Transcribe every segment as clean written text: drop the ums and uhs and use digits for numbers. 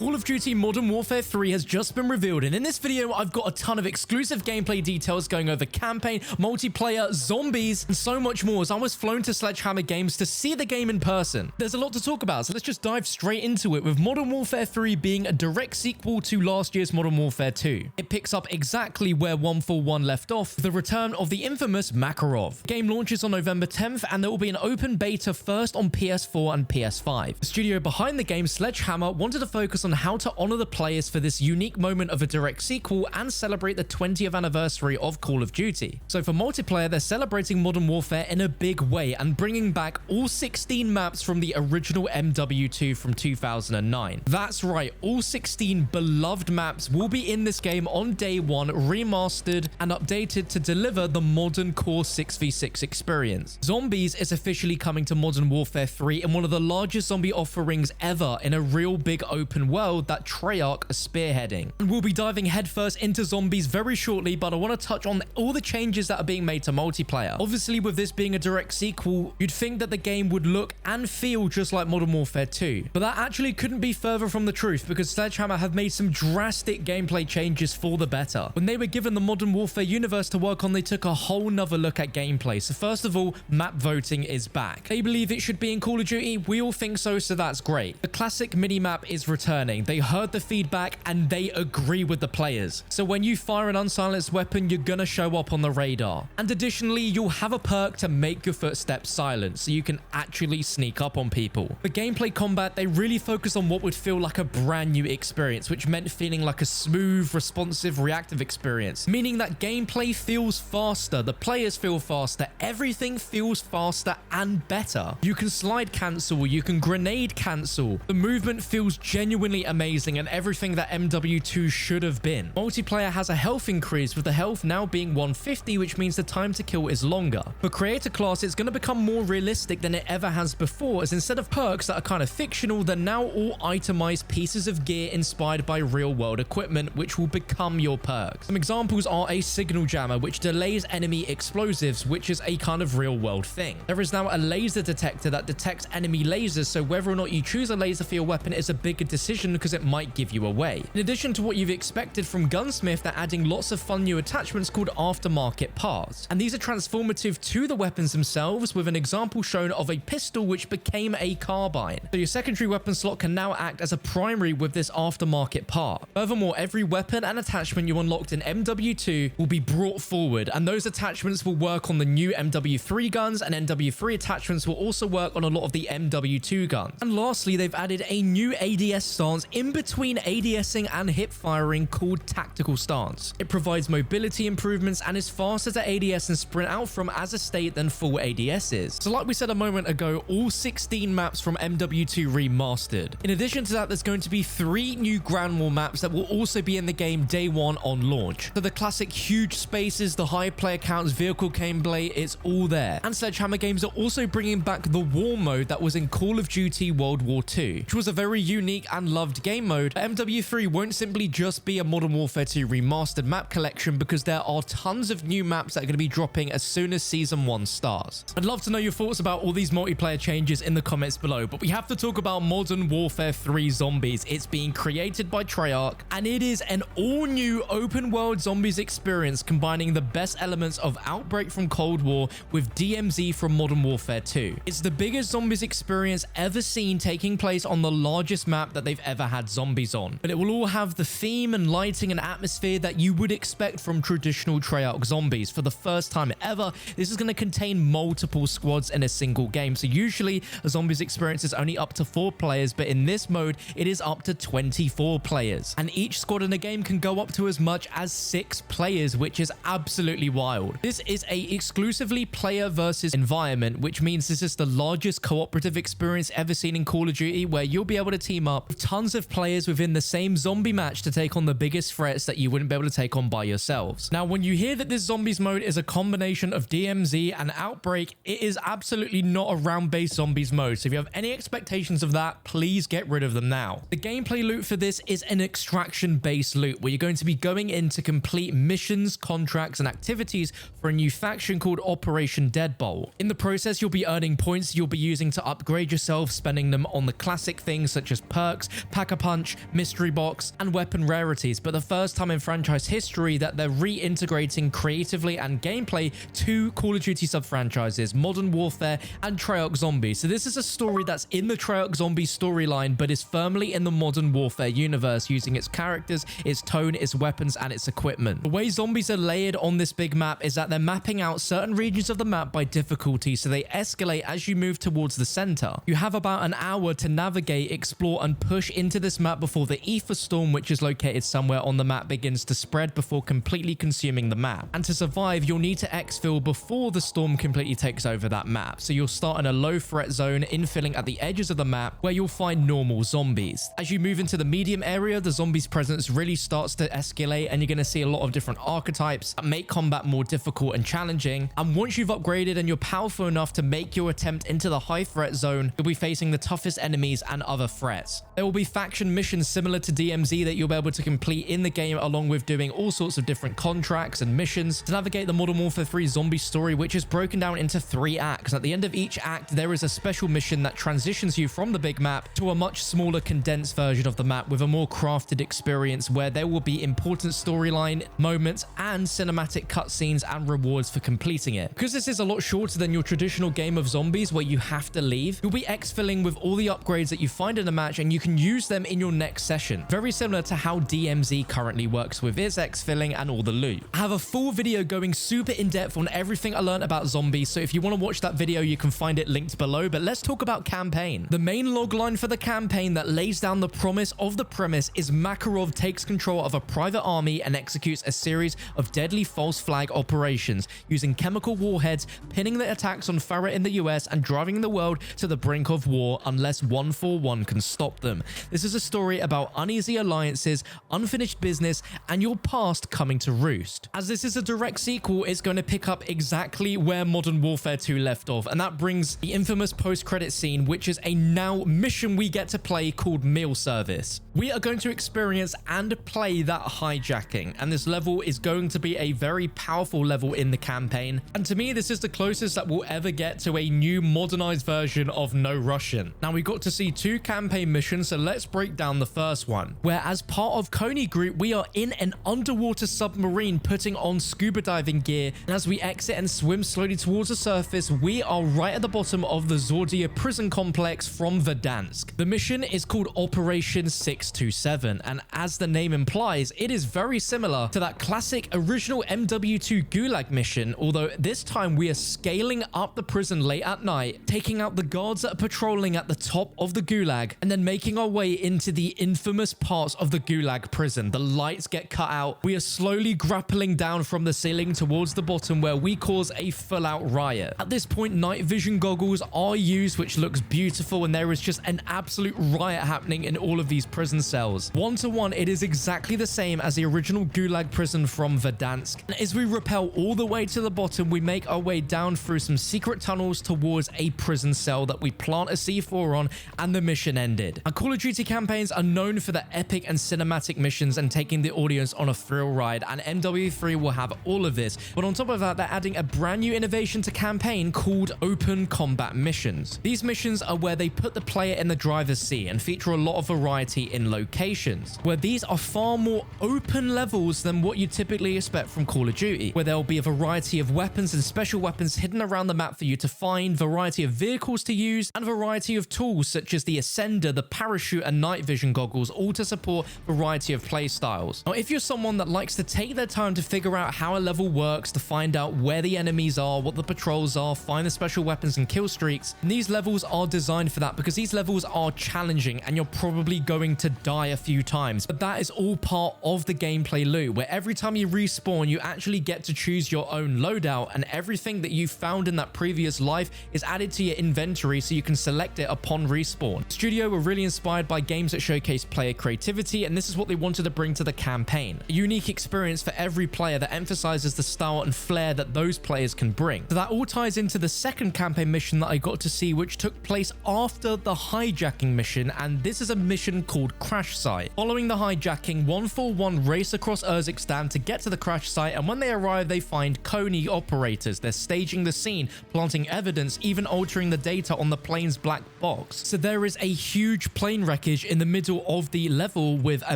Call of Duty Modern Warfare 3 has just been revealed, and in this video I've got a ton of exclusive gameplay details going over campaign, multiplayer, zombies, and so much more as I was flown to Sledgehammer Games to see the game in person. There's a lot to talk about, so let's just dive straight into it, with Modern Warfare 3 being a direct sequel to last year's Modern Warfare 2. It picks up exactly where 141 left off, the return of the infamous Makarov. The game launches on November 10th, and there will be an open beta first on PS4 and PS5. The studio behind the game, Sledgehammer, wanted to focus on how to honor the players for this unique moment of a direct sequel and celebrate the 20th anniversary of Call of Duty. So for multiplayer, they're celebrating Modern Warfare in a big way and bringing back all 16 maps from the original MW2 from 2009. That's right, all 16 beloved maps will be in this game on day one, remastered and updated to deliver the modern core 6v6 experience. Zombies is officially coming to Modern Warfare 3 in one of the largest zombie offerings ever in a real big open world that Treyarch are spearheading. And we'll be diving headfirst into zombies very shortly, but I want to touch on all the changes that are being made to multiplayer. Obviously, with this being a direct sequel, you'd think that the game would look and feel just like Modern Warfare 2, but that actually couldn't be further from the truth, because Sledgehammer have made some drastic gameplay changes for the better. When they were given the Modern Warfare universe to work on, they took a whole nother look at gameplay. So first of all, map voting is back. They believe it should be in Call of Duty. We all think so that's great. The classic minimap is returning. They heard the feedback and they agree with the players. So when you fire an unsilenced weapon, you're gonna show up on the radar. And additionally, you'll have a perk to make your footsteps silent, so you can actually sneak up on people. For gameplay combat, they really focus on what would feel like a brand new experience, which meant feeling like a smooth, responsive, reactive experience, meaning that gameplay feels faster, the players feel faster, everything feels faster and better. You can slide cancel, you can grenade cancel. The movement feels genuinely amazing and everything that MW2 should have been. Multiplayer has a health increase, with the health now being 150, which means the time to kill is longer. For creator class, it's going to become more realistic than it ever has before, as instead of perks that are kind of fictional, they're now all itemized pieces of gear inspired by real world equipment, which will become your perks. Some examples are a signal jammer, which delays enemy explosives, which is a kind of real world thing. There is now a laser detector that detects enemy lasers, so whether or not you choose a laser for your weapon is a bigger decision because it might give you away. In addition to what you've expected from Gunsmith, they're adding lots of fun new attachments called aftermarket parts, and these are transformative to the weapons themselves, with an example shown of a pistol which became a carbine. So your secondary weapon slot can now act as a primary with this aftermarket part. Furthermore, every weapon and attachment you unlocked in MW2 will be brought forward, and those attachments will work on the new MW3 guns, and MW3 attachments will also work on a lot of the MW2 guns. And lastly, they've added a new ADS stance in between ADSing and hip firing called tactical stance. It provides mobility improvements and is faster to ADS and sprint out from as a state than full ADS is. So like we said a moment ago, all 16 maps from MW2 remastered. In addition to that, there's going to be 3 new ground war maps that will also be in the game day one on launch. So the classic huge spaces, the high player counts, vehicle gameplay, it's all there. And Sledgehammer Games are also bringing back the war mode that was in Call of Duty World War II, which was a very unique and loved game mode. MW3 won't simply just be a Modern Warfare 2 remastered map collection, because there are tons of new maps that are going to be dropping as soon as Season 1 starts. I'd love to know your thoughts about all these multiplayer changes in the comments below, but we have to talk about Modern Warfare 3 Zombies. It's being created by Treyarch, and it is an all-new open-world zombies experience combining the best elements of Outbreak from Cold War with DMZ from Modern Warfare 2. It's the biggest zombies experience ever seen, taking place on the largest map that they've ever had zombies on, but it will all have the theme and lighting and atmosphere that you would expect from traditional Treyarch zombies. For the first time ever, this is going to contain multiple squads in a single game. So usually a zombies experience is only up to 4 players, but in this mode it is up to 24 players, and each squad in a game can go up to as much as 6 players, which is absolutely wild. This is a exclusively player versus environment, which means this is the largest cooperative experience ever seen in Call of Duty, where you'll be able to team up with tons of players within the same zombie match to take on the biggest threats that you wouldn't be able to take on by yourselves. Now, when you hear that this zombies mode is a combination of DMZ and Outbreak, it is absolutely not a round-based zombies mode, so if you have any expectations of that, please get rid of them now. The gameplay loop for this is an extraction-based loop, where you're going to be going in to complete missions, contracts, and activities for a new faction called Operation Deadbolt. In the process, you'll be earning points you'll be using to upgrade yourself, spending them on the classic things such as perks, Pack-a-Punch, Mystery Box, and weapon rarities, but the first time in franchise history that they're reintegrating creatively and gameplay two Call of Duty sub-franchises, Modern Warfare and Treyarch Zombies. So this is a story that's in the Treyarch Zombie storyline, but is firmly in the Modern Warfare universe, using its characters, its tone, its weapons, and its equipment. The way zombies are layered on this big map is that they're mapping out certain regions of the map by difficulty, so they escalate as you move towards the center. You have about an hour to navigate, explore, and push into this map before the ether storm, which is located somewhere on the map, begins to spread before completely consuming the map. And to survive, you'll need to exfil before the storm completely takes over that map. So you'll start in a low threat zone, infilling at the edges of the map where you'll find normal zombies. As you move into the medium area, the zombies' presence really starts to escalate, and you're going to see a lot of different archetypes that make combat more difficult and challenging. And once you've upgraded and you're powerful enough to make your attempt into the high threat zone, you'll be facing the toughest enemies and other threats. There will be faction missions similar to DMZ that you'll be able to complete in the game, along with doing all sorts of different contracts and missions to navigate the Modern Warfare 3 zombie story, which is broken down into 3 acts. At the end of each act, there is a special mission that transitions you from the big map to a much smaller, condensed version of the map with a more crafted experience, where there will be important storyline moments and cinematic cutscenes and rewards for completing it. Because this is a lot shorter than your traditional game of zombies where you have to leave, you'll be exfilling with all the upgrades that you find in a match, and you can use them in your next session. Very similar to how DMZ currently works with its exfilling and all the loot. I have a full video going super in depth on everything I learned about zombies, so if you want to watch that video, you can find it linked below. But let's talk about campaign. The main logline for the campaign that lays down the promise of the premise is Makarov takes control of a private army and executes a series of deadly false flag operations using chemical warheads, pinning the attacks on Farah in the US and driving the world to the brink of war unless 141 can stop them. This is a story about uneasy alliances, unfinished business, and your past coming to roost. As this is a direct sequel, it's going to pick up exactly where Modern Warfare 2 left off, and that brings the infamous post-credit scene, which is a now mission we get to play called Meal Service. We are going to experience and play that hijacking, and this level is going to be a very powerful level in the campaign, and to me this is the closest that we'll ever get to a new modernized version of No Russian. Now, we got to see 2 campaign missions, so let's break down the first one, where as part of Coney Group, we are in an underwater submarine putting on scuba diving gear, and as we exit and swim slowly towards the surface, we are right at the bottom of the Zordia prison complex from Verdansk. The mission is called Operation 627, and as the name implies, it is very similar to that classic original MW2 Gulag mission, although this time we are scaling up the prison late at night, taking out the guards that are patrolling at the top of the Gulag, and then making our way into the infamous parts of the Gulag prison. The lights get cut out. We are slowly grappling down from the ceiling towards the bottom, where we cause a full-out riot. At this point, night vision goggles are used, which looks beautiful, and there is just an absolute riot happening in all of these prison cells. 1-to-1, it is exactly the same as the original Gulag prison from Verdansk. And as we rappel all the way to the bottom, we make our way down through some secret tunnels towards a prison cell that we plant a C4 on, and the mission ended. Our Call of Duty campaigns are known for the epic and cinematic missions and taking the audience on a thrill ride, and MW3 will have all of this, but on top of that, they're adding a brand new innovation to campaign called open combat missions. These missions are where they put the player in the driver's seat and feature a lot of variety in locations, where these are far more open levels than what you typically expect from Call of Duty, where there will be a variety of weapons and special weapons hidden around the map for you to find, variety of vehicles to use, and a variety of tools such as the Ascender, the parachute, and night vision goggles, all to support a variety of playstyles. Now, if you're someone that likes to take their time to figure out how a level works, to find out where the enemies are, what the patrols are, find the special weapons and kill streaks, these levels are designed for that, because these levels are challenging and you're probably going to die a few times, but that is all part of the gameplay loop, where every time you respawn, you actually get to choose your own loadout, and everything that you found in that previous life is added to your inventory so you can select it upon respawn. The studio were really inspired by games that showcase player creativity, and this is what they wanted to bring to the campaign. A unique experience for every player that emphasizes the style and flair that those players can bring. So that all ties into the second campaign mission that I got to see, which took place after the hijacking mission, and this is a mission called Crash Site. Following the hijacking, 141 race across Urzikstan to get to the crash site, and when they arrive, they find Coney operators. They're staging the scene, planting evidence, even altering the data on the plane's black box. So there is a huge plane wreckage in the middle of the level with a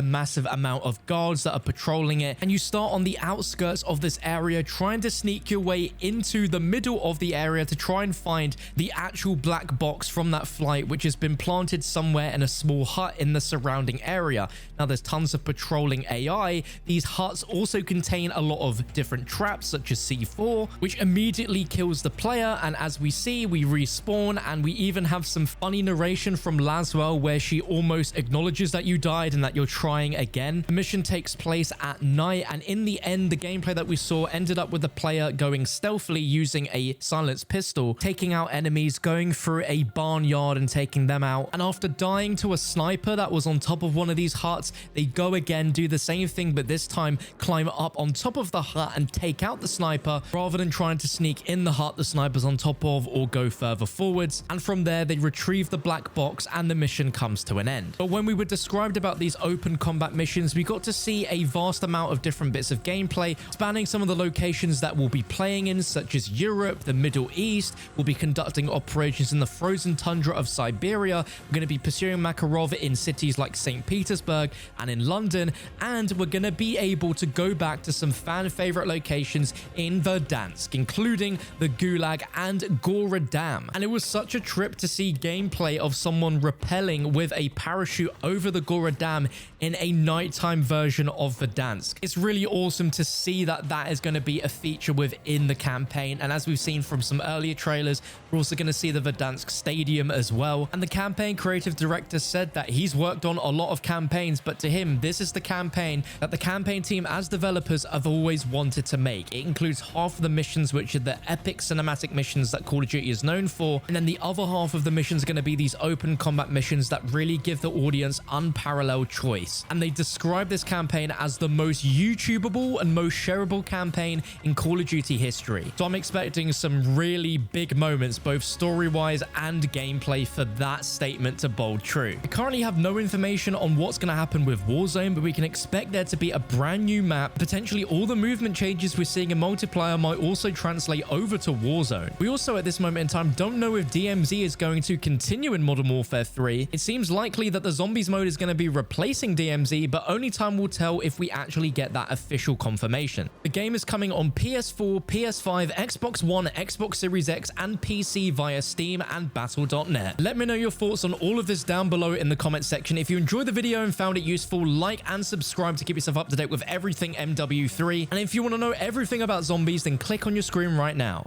massive amount of guards that are patrolling it, and you start on the outskirts of this area trying to sneak your way into the middle of the area to try and find the actual black box from that flight, which has been planted somewhere in a small hut in the surrounding area. Now there's tons of patrolling AI. These huts also contain a lot of different traps such as C4, which immediately kills the player, and as we see, we respawn, and we even have some funny narration from Laswell where she almost acknowledges that you died and that you're trying again. The mission takes place at night, and in the end, the gameplay that we saw ended up with the player going stealthily using a silenced pistol, taking out enemies, going through a barnyard and taking them out. And after dying to a sniper that was on top of one of these huts, they go again, do the same thing, but this time climb up on top of the hut and take out the sniper rather than trying to sneak in the hut the sniper's on top of or go further forwards. And from there, they retrieve the black box and the mission comes to an end. But when we were described about these open combat missions, we got to see a vast amount of different bits of gameplay spanning some of the locations that we'll be playing in, such as Europe, the Middle East. We'll be conducting operations in the frozen tundra of Siberia. We're going to be pursuing Makarov in cities like St. Petersburg and in London, and we're going to be able to go back to some fan favorite locations in Verdansk, including the Gulag and Gorodam. And it was such a trip to see gameplay of someone rappelling with a parachute over the Gorodam in a nighttime version of Verdansk. It's really awesome to see that that is going to be a feature within the campaign, and as we've seen from some earlier trailers, we're also going to see the Verdansk stadium as well. And the campaign creative director said that he's worked on a lot of campaigns, but to him, this is the campaign that the campaign team as developers have always wanted to make. It includes half of the missions, which are the epic cinematic missions that Call of Duty is known for, and then the other half of the missions are going to be these open combat missions that really give the audience unparalleled choice. And they describe this campaign as the most YouTubeable and most shareable campaign in Call of Duty history. So I'm expecting some really big moments, both story-wise and gameplay, for that statement to hold true. I currently have no information on what's going to happen with Warzone, but we can expect there to be a brand new map. Potentially all the movement changes we're seeing in multiplayer might also translate over to Warzone. We also at this moment in time don't know if DMZ is going to continue in Modern Warfare 3. It seems likely that the zombies mode is going to be replacing DMZ, but only time will tell if we actually get that official confirmation. The game is coming on PS4, PS5, Xbox One, Xbox Series X, and PC via Steam and Battle.net. Let me know your thoughts on all of this down below in the comment section. If you enjoyed the video and found it useful, like and subscribe to keep yourself up to date with everything MW3. And if you want to know everything about zombies, then click on your screen right now.